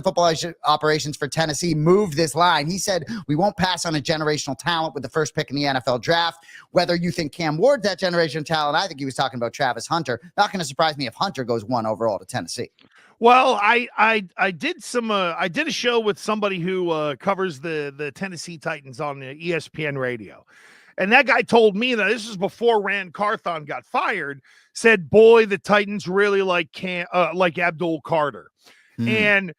football operations for Tennessee moved this line. He said, we won't pass on a generational talent with the first pick in the NFL draft. Whether you think Cam Ward's that generational talent, I think he was talking about Travis Hunter. Not going to surprise me if Hunter goes 1 overall to Tennessee. Well, I did a show with somebody who covers the Tennessee Titans on the ESPN radio. And that guy told me that this is before Rand Carthon got fired, said, boy, the Titans really like Abdul Carter. And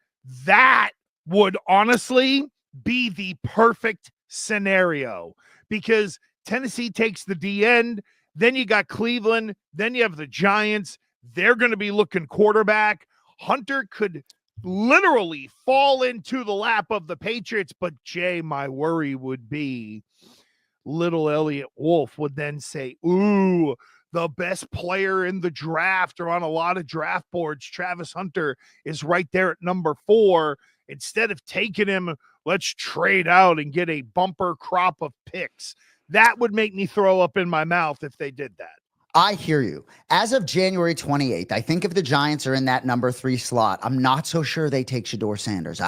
that would honestly be the perfect scenario because Tennessee takes the D end. Then you got Cleveland. Then you have the Giants. They're going to be looking quarterback. Hunter could literally fall into the lap of the Patriots. But, Jay, my worry would be little Elliott Wolf would then say, ooh, the best player in the draft or on a lot of draft boards, Travis Hunter, is right there at number 4. Instead of taking him, let's trade out and get a bumper crop of picks. That would make me throw up in my mouth if they did that. I hear you. As of January 28th, I think if the Giants are in that number 3 slot, I'm not so sure they take Shedeur Sanders.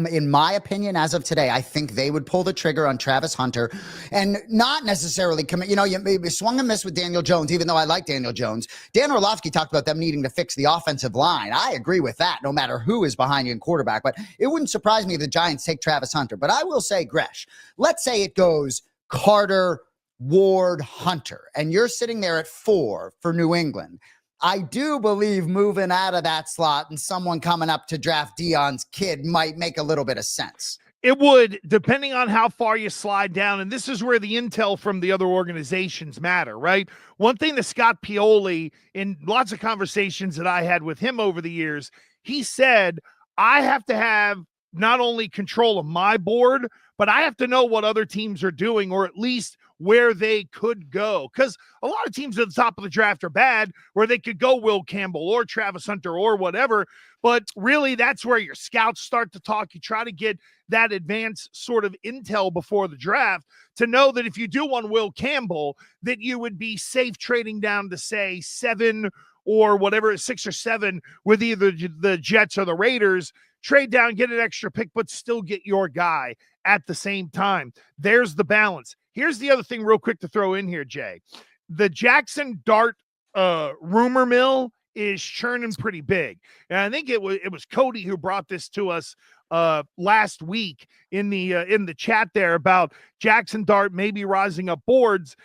In my opinion, as of today, I think they would pull the trigger on Travis Hunter and not necessarily commit. You know, you maybe swung and missed with Daniel Jones, even though I like Daniel Jones. Dan Orlovsky talked about them needing to fix the offensive line. I agree with that, no matter who is behind you in quarterback. But it wouldn't surprise me if the Giants take Travis Hunter. But I will say, Gresh, let's say it goes Carter, Ward, Hunter, and you're sitting there at 4 for New England. I do believe moving out of that slot and someone coming up to draft Deion's kid might make a little bit of sense. It would, depending on how far you slide down. And this is where the intel from the other organizations matter, right? One thing that Scott Pioli, in lots of conversations that I had with him over the years, he said, I have to have not only control of my board, but I have to know what other teams are doing, or at least where they could go. Because a lot of teams at the top of the draft are bad, where they could go Will Campbell or Travis Hunter or whatever. But really, that's where your scouts start to talk. You try to get that advanced sort of intel before the draft to know that if you do want Will Campbell, that you would be safe trading down to, say, 7 or whatever, 6 or 7 with either the Jets or the Raiders. Trade down, get an extra pick, but still get your guy at the same time. There's the balance. Here's the other thing real quick to throw in here, Jay. The Jackson Dart rumor mill is churning pretty big. And I think it was Cody who brought this to us last week in the chat there about Jackson Dart maybe rising up boards.